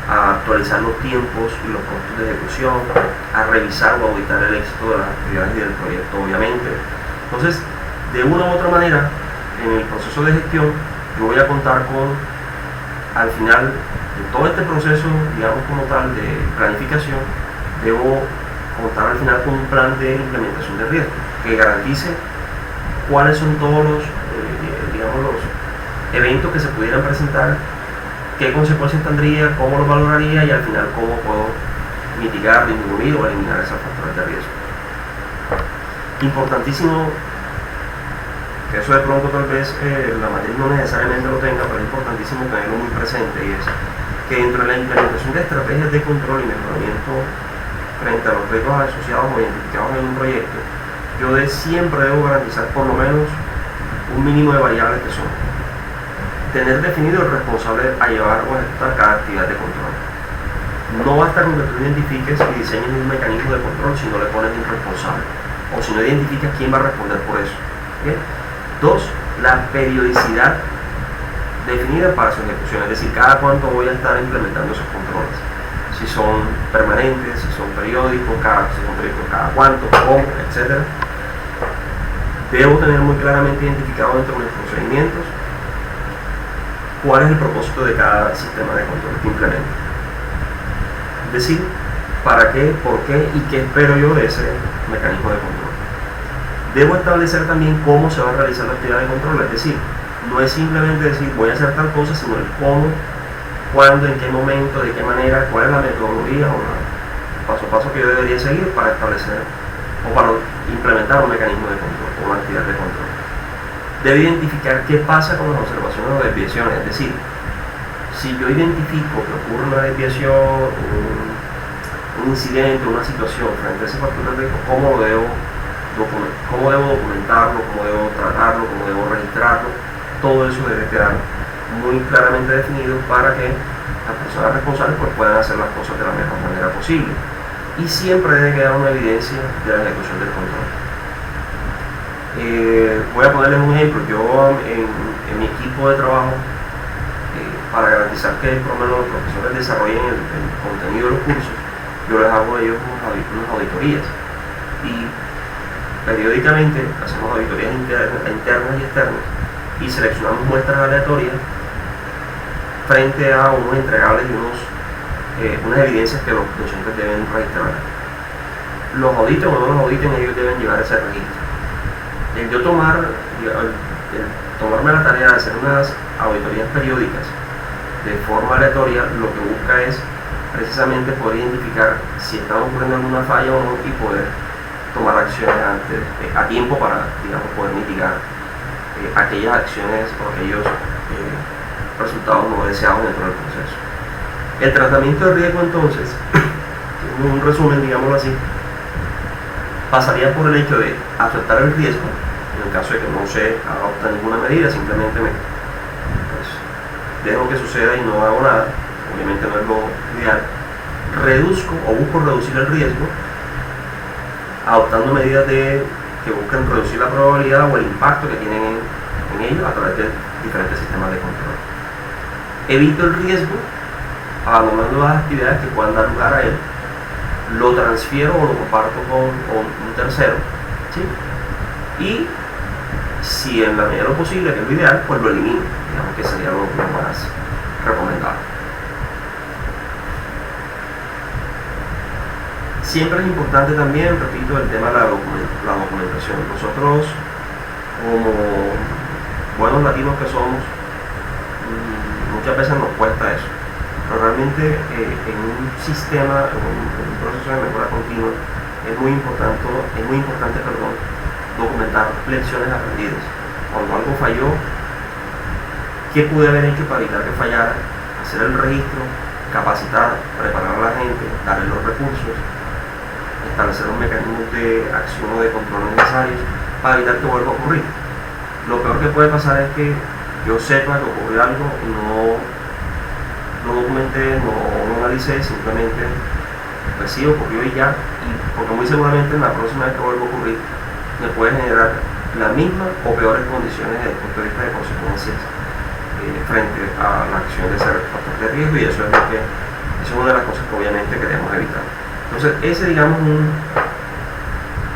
[SPEAKER 1] a actualizar los tiempos y los costos de ejecución, a revisar o auditar el éxito de las actividades y del proyecto, obviamente. Entonces, de una u otra manera, en el proceso de gestión, yo voy a contar con, al final de todo este proceso, digamos como tal, de planificación, debo contar al final con un plan de implementación de riesgos que garantice cuáles son todos los eventos que se pudieran presentar, qué consecuencias tendría, cómo los valoraría y al final cómo puedo mitigar, disminuir o eliminar esas factores de riesgo. Importantísimo, que eso de pronto tal vez la matriz no necesariamente lo tenga, pero es importantísimo tenerlo muy presente, y es que dentro de la implementación de estrategias de control y mejoramiento frente a los riesgos asociados o identificados en un proyecto, yo siempre debo garantizar por lo menos un mínimo de variables que son tener definido el responsable a llevar o ejecutar cada actividad de control. No basta con que tú identifiques y diseñes un mecanismo de control si no le pones un responsable o si no identificas quién va a responder por eso. ¿Bien? 2. La periodicidad definida para su ejecución, es decir, cada cuánto voy a estar implementando esos controles. Si son permanentes, si son periódicos, cada cuánto, cómo, etc. Debo tener muy claramente identificado dentro de mis procedimientos cuál es el propósito de cada sistema de control que implemento. Es decir, para qué, por qué y qué espero yo de ese mecanismo de control. Debo establecer también cómo se va a realizar la actividad de control, es decir, no es simplemente decir voy a hacer tal cosa, sino el cómo, cuándo, en qué momento, de qué manera, cuál es la metodología o el paso a paso que yo debería seguir para establecer o para implementar un mecanismo de control o una actividad de control. Debe identificar qué pasa con las observaciones o desviaciones, es decir, si yo identifico que ocurre una desviación, un incidente, una situación frente a ese factor de riesgo, ¿cómo debo documentarlo, cómo debo tratarlo, cómo debo registrarlo? Todo eso debe quedar muy claramente definido para que las personas responsables pues, puedan hacer las cosas de la mejor manera posible. Y siempre debe quedar una evidencia de la ejecución del control. Voy a ponerles un ejemplo. Yo en mi equipo de trabajo, para garantizar que por lo menos los profesores desarrollen el contenido de los cursos, yo les hago a ellos unas auditorías. Y periódicamente hacemos auditorías internas y externas y seleccionamos muestras aleatorias frente a unos entregables y unas evidencias que los docentes deben registrar. Los auditen o no los auditen, ellos deben llevar ese registro. El yo tomarme la tarea de hacer unas auditorías periódicas de forma aleatoria, lo que busca es precisamente poder identificar si está ocurriendo alguna falla o no y poder tomar acciones a tiempo para, digamos, poder mitigar aquellas acciones o aquellos resultados no deseados dentro del proceso. El tratamiento de riesgo, entonces, en un resumen, digámoslo así, pasaría por el hecho de aceptar el riesgo, en el caso de que no se adopta ninguna medida, simplemente dejo que suceda y no hago nada, obviamente no es lo ideal. Reduzco o busco reducir el riesgo, adoptando medidas que busquen reducir la probabilidad o el impacto que tienen en ellos a través de diferentes sistemas de control. Evito el riesgo abandonando las actividades que puedan dar lugar a él, lo transfiero o lo comparto con un tercero, ¿sí? Y si en la medida de lo posible, que es lo ideal, pues lo elimino, digamos que sería lo más recomendable. Siempre es importante también, repito, el tema de la documentación. Nosotros, como buenos latinos que somos, muchas veces nos cuesta eso. Pero realmente en un sistema, en un proceso de mejora continua, es muy importante documentar lecciones aprendidas. Cuando algo falló, ¿qué pude haber hecho para evitar que fallara? Hacer el registro, capacitar, preparar a la gente, darle los recursos, establecer los mecanismos de acción o de control necesarios para evitar que vuelva a ocurrir. Lo peor que puede pasar es que yo sepa que ocurrió algo y no documenté, no analicé, simplemente pues sí ocurrió y ya, porque muy seguramente en la próxima vez que vuelva a ocurrir me puede generar la misma o peores condiciones desde el punto de vista de consecuencias frente a la acción de ese factor de riesgo, y eso es una de las cosas que obviamente queremos evitar. Entonces ese, digamos,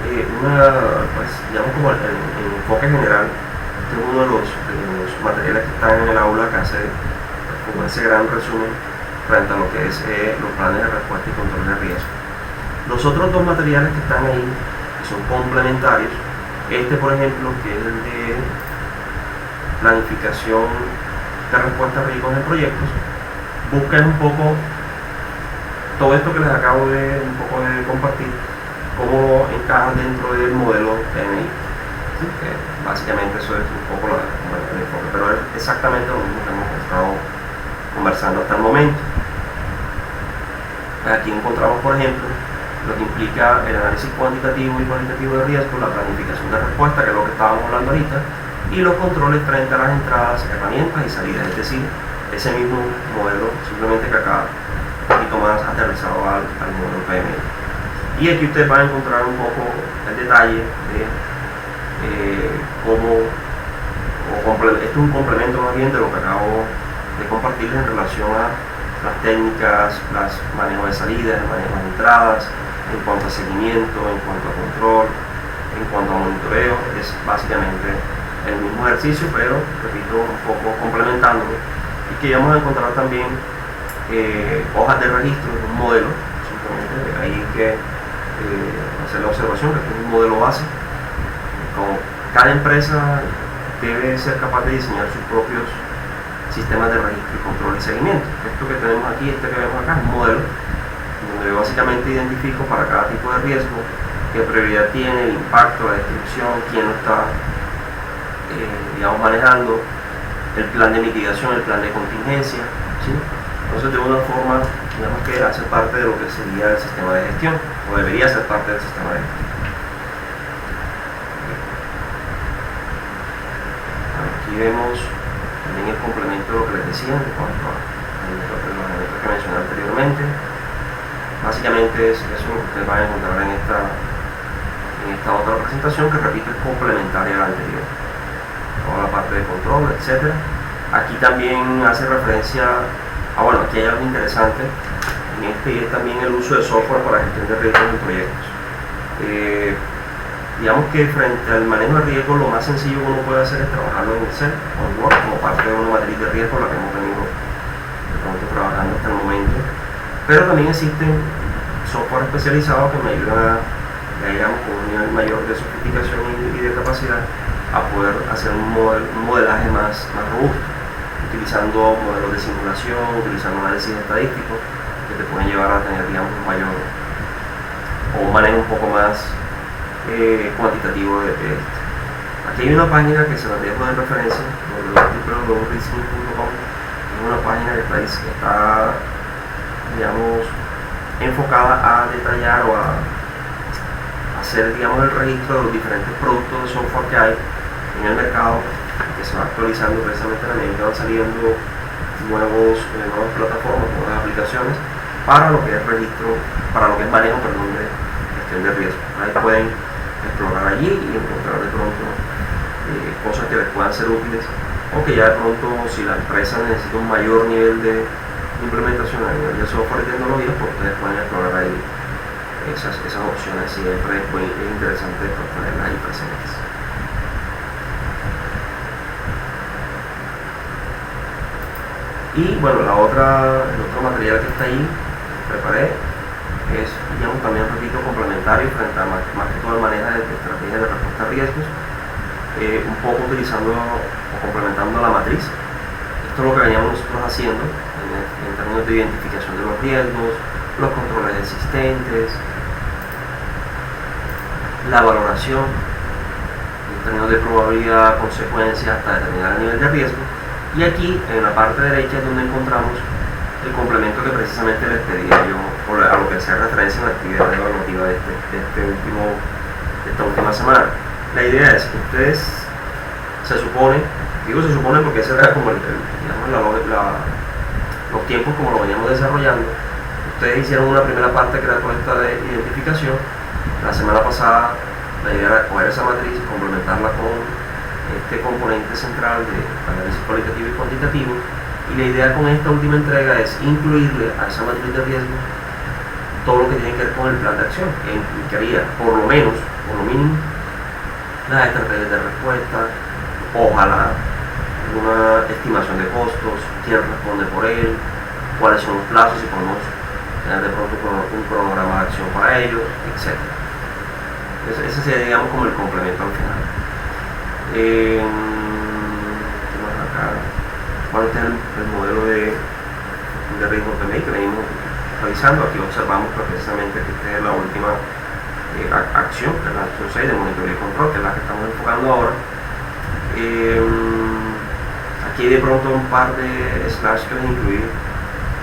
[SPEAKER 1] digamos como el enfoque general de uno de los materiales que están en el aula, que hace como ese gran resumen frente a lo que es los planes de respuesta y control de riesgo. Los otros dos materiales que están ahí, que son complementarios, por ejemplo, que es el de planificación de respuesta a riesgos en proyectos, buscan un poco todo esto que les acabo de compartir, cómo encaja dentro del modelo PMI. ¿Sí? Básicamente eso es un poco el enfoque, pero es exactamente lo mismo que hemos estado conversando hasta el momento. Aquí encontramos, por ejemplo, lo que implica el análisis cuantitativo y cualitativo de riesgo, la planificación de respuesta, que es lo que estábamos hablando ahorita, y los controles frente a las entradas, herramientas y salidas, es decir, ese mismo modelo, simplemente que acá un poquito más aterrizado al modelo PMI. Y aquí ustedes van a encontrar un poco el detalle de cómo, esto es un complemento más bien de lo que acabo de compartirles en relación a las técnicas, los manejos de salidas, el manejo de entradas, en cuanto a seguimiento, en cuanto a control, en cuanto a monitoreo. Es básicamente el mismo ejercicio, pero repito, un poco complementándolo, y que vamos a encontrar también hojas de registro de un modelo. Simplemente hay que hacer la observación que este es un modelo base. Como cada empresa debe ser capaz de diseñar sus propios sistemas de registro y control y seguimiento. Esto que tenemos aquí, que vemos acá, es un modelo donde básicamente identifico para cada tipo de riesgo qué prioridad tiene, el impacto, la descripción, quién lo está digamos, manejando, el plan de mitigación, el plan de contingencia, ¿sí? ¿sí? Entonces, de una forma, digamos que hace parte de lo que sería el sistema de gestión, o debería ser parte del sistema de gestión. Aquí vemos también el complemento de lo que les decía en cuanto a los elementos que mencioné anteriormente. Básicamente es eso lo que ustedes van a encontrar en esta otra presentación, que repito es complementaria a la anterior. Toda la parte de control, etc. Aquí también hace referencia bueno, aquí hay algo interesante y es también el uso de software para gestión de riesgos en proyectos. Digamos que frente al manejo de riesgos, lo más sencillo que uno puede hacer es trabajarlo en Excel o en Word como parte de una matriz de riesgo, la que hemos venido de pronto trabajando hasta el momento. Pero también existen software especializados que me ayudan digamos, con un nivel mayor de sofisticación y de capacidad a poder hacer un modelaje más robusto, utilizando modelos de simulación, utilizando análisis estadístico que te pueden llevar a tener, digamos, un manejo un poco más cuantitativo de esto. Aquí hay una página que se la dejo de referencia, www.risking.com. Es una página que está digamos, enfocada a detallar o a hacer, digamos, el registro de los diferentes productos de software que hay en el mercado, que se va actualizando precisamente a medida que van saliendo nuevas plataformas, nuevas aplicaciones para lo que es manejo de gestión de riesgo. Ahí pueden explorar allí y encontrar de pronto cosas que les puedan ser útiles, o que ya de pronto, si la empresa necesita un mayor nivel de implementación a nivel de software y tecnología, pues ustedes pueden explorar ahí esas opciones. Siempre es muy interesante ponerlas ahí presentes. Y bueno, el otro material que está ahí, preparé, es, digamos, también, repito, complementario frente a más que todo el manejo de estrategias de respuesta a riesgos, un poco utilizando o complementando la matriz. Esto es lo que veníamos nosotros haciendo en términos de identificación de los riesgos, los controles existentes, la valoración en términos de probabilidad, consecuencia, hasta determinar el nivel de riesgo. Y aquí en la parte derecha es donde encontramos el complemento que precisamente les pedía yo, a lo que hacía referencia en la actividad evaluativa de esta última semana. La idea es que ustedes se supone porque ese era como los tiempos como lo veníamos desarrollando. Ustedes hicieron una primera parte que era con esta de identificación. La semana pasada la idea era coger esa matriz y complementarla con este componente central de análisis cualitativo y cuantitativo, y la idea con esta última entrega es incluirle a esa matriz de riesgo todo lo que tiene que ver con el plan de acción, que implicaría por lo mínimo las estrategias de respuesta, ojalá una estimación de costos, quién responde por él, cuáles son los plazos, si podemos tener de pronto un programa de acción para ellos, etc. Ese sería, digamos, como el complemento al final. Bueno, este es el modelo de riesgo PMI que venimos revisando. Aquí observamos precisamente que esta es la última acción, que es la acción 6 de monitoreo y control, que es la que estamos enfocando ahora. Aquí hay de pronto un par de slides que les incluí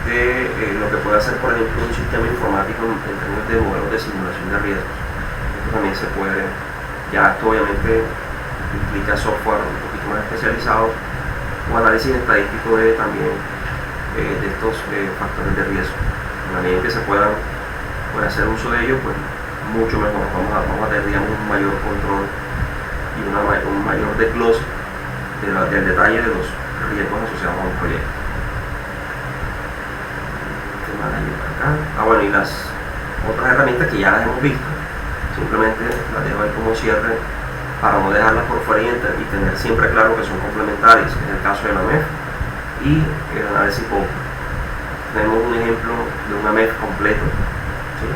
[SPEAKER 1] de lo que puede hacer, por ejemplo, un sistema informático en términos de modelos de simulación de riesgos. Esto también se puede, ya esto obviamente implica software un poquito más especializado, o análisis estadístico de estos factores de riesgo. En la medida que se pueda hacer uso de ellos, pues mucho mejor. Vamos a tener, digamos, un mayor control y un mayor desglose del detalle de los riesgos asociados a un proyecto. Bueno, y las otras herramientas que ya las hemos visto, simplemente las dejo ahí como cierre para no dejarlas por fuera y tener siempre claro que son complementarias, que es el caso de la MEF y el análisis POP. Tenemos un ejemplo de una MEF completo, ¿sí?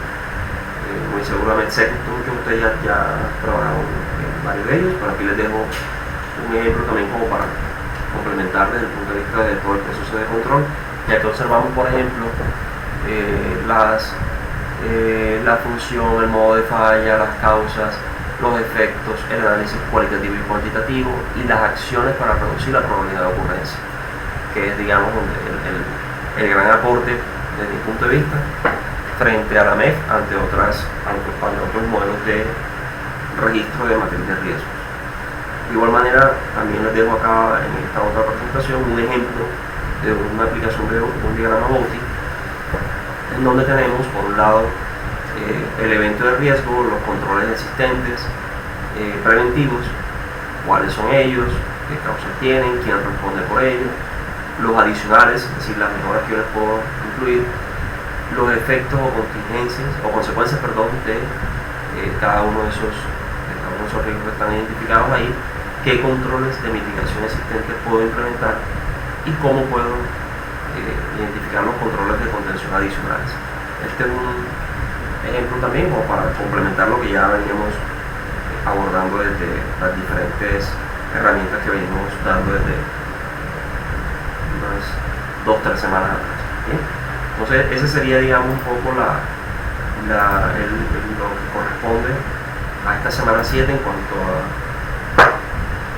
[SPEAKER 1] Muy seguramente sé que ustedes ya trabajaron en varios de ellos, pero aquí les dejo un ejemplo también como para complementar desde el punto de vista de todo el proceso de control. Y aquí observamos, por ejemplo, la función, el modo de falla, las causas, los efectos, el análisis cualitativo y cuantitativo y las acciones para reducir la probabilidad de ocurrencia, que es, digamos, el gran aporte desde mi punto de vista frente a la MEF ante otros modelos de registro de matriz de riesgos. De igual manera, también les dejo acá en esta otra presentación un ejemplo de una aplicación de un diagrama Bowti, en donde tenemos por un lado el evento de riesgo, los controles existentes preventivos, cuáles son ellos, qué causas tienen, quién responde por ellos, los adicionales, es decir, las mejoras que yo les puedo incluir, los efectos o contingencias o consecuencias, de cada uno de esos riesgos que están identificados ahí, qué controles de mitigación existentes puedo implementar y cómo puedo identificar los controles de contención adicionales. Este es un ejemplo también como para complementar lo que ya veníamos abordando desde las diferentes herramientas que venimos dando desde unas 2-3 semanas atrás. ¿Sí? Entonces ese sería, digamos, un poco lo que corresponde a esta semana 7 en cuanto a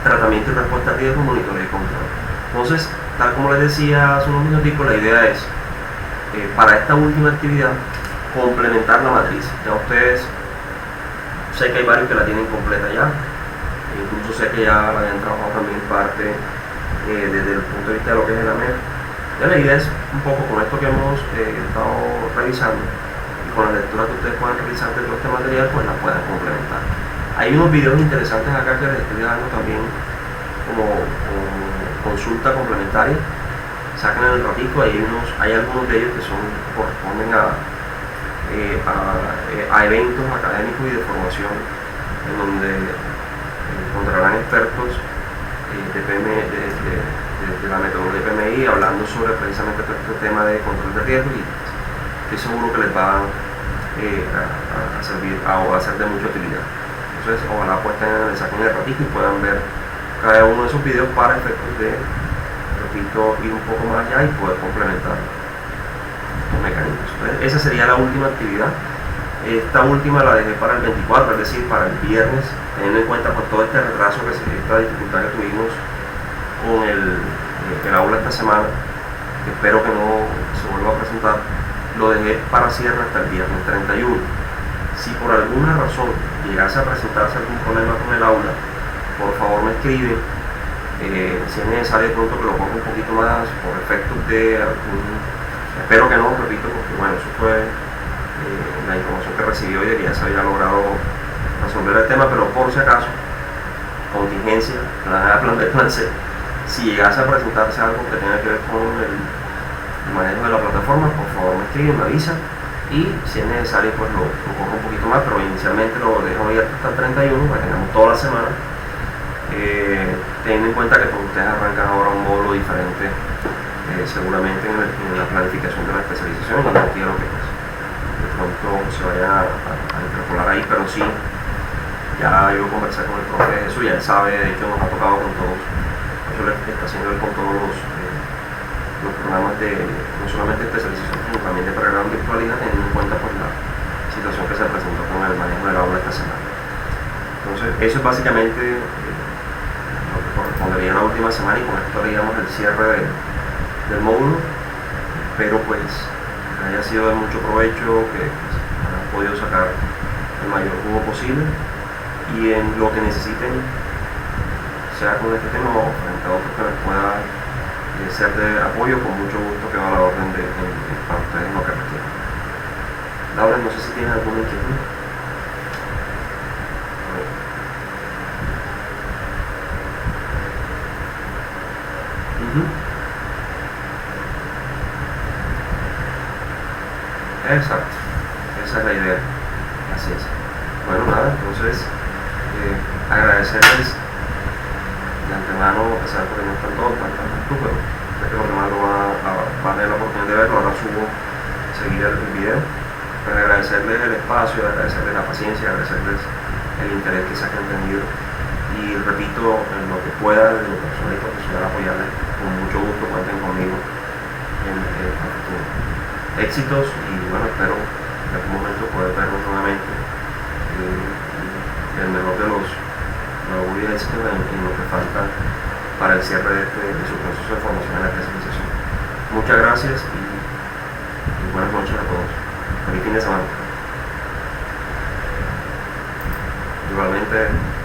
[SPEAKER 1] tratamiento y respuesta a riesgo, monitoreo y control. Entonces, tal como les decía hace unos minutos, la idea es para esta última actividad complementar la matriz. Ya ustedes, sé que hay varios que la tienen completa ya, incluso sé que ya la habían trabajado también parte desde el punto de vista de lo que es la MEF. Ya la idea es un poco con esto que hemos estado revisando y con la lectura que ustedes puedan realizar de todo este material, pues la puedan complementar. Hay unos videos interesantes acá que les estoy dando también como consulta complementaria. Saquen el ratito, hay algunos de ellos que corresponden a eventos académicos y de formación en donde encontrarán expertos de la metodología de PMI hablando sobre precisamente este tema de control de riesgo, y estoy seguro que les va a servir o a ser de mucha utilidad. Entonces ojalá pues saquen el ratito y puedan ver cada uno de esos videos para efectos de, repito, ir un poco más allá y poder complementar los mecanismos. Entonces, esa sería la última actividad. Esta última la dejé para el 24, es decir, para el viernes, teniendo en cuenta pues, todo este retraso, esta dificultad que tuvimos con el aula esta semana, que espero que no se vuelva a presentar. Lo dejé para cierre hasta el viernes 31. Si por alguna razón llegase a presentarse algún problema con el aula, por favor me escriben. Si es necesario de pronto que lo ponga un poquito más por efectos de algún, espero que no, repito, porque bueno, eso fue la información que recibí hoy, ya se había logrado resolver el tema, pero por si acaso, contingencia, plan B, plan C, si llegase a presentarse algo que tenga que ver con el manejo de la plataforma, por favor me escriben, me avisan, y si es necesario pues lo cojo un poquito más, pero inicialmente lo dejo abierto hasta el 31 para que tengamos toda la semana, teniendo en cuenta que pues, ustedes arrancan ahora un módulo diferente seguramente en la planificación de la especialización, y no quiero que pues, de pronto se vaya a interpolar ahí, pero sí, ya yo conversé con el profe de eso, ya él sabe, de hecho nos ha tocado con todos, eso le está haciendo él con todos los programas de, no solamente especialización, sino también de pregrado en virtualidad, teniendo en cuenta pues, la situación que se presentó con el manejo del aula esta semana. Entonces, eso es básicamente lo que correspondería a la última semana, y con esto haríamos el cierre del módulo. Espero pues que haya sido de mucho provecho, que pues, hayan podido sacar el mayor jugo posible, y en lo que necesiten, sea con este tema o frente a otros que les pueda ser de apoyo, con mucho gusto quedo a la orden para ustedes en lo que requieran. Laura, no sé si tienen alguna inquietud. Exacto, esa es la idea, así es. Bueno, nada, entonces agradecerles de antemano, a pesar de que no están todos, tú, pero sé que los demás lo van a tener la oportunidad de verlo, ahora subo enseguida el video. Pero agradecerles el espacio, agradecerles la paciencia, agradecerles el interés que se han tenido, y repito, en lo que pueda, en lo personal y profesional, apoyarles con mucho gusto, cuenten conmigo en el futuro. Éxitos, y bueno, espero en algún momento poder verlos nuevamente, el mejor de los éxitos en lo que falta para el cierre de su proceso de formación en la especialización. Muchas gracias y buenas noches a todos. Feliz fin de semana. Igualmente.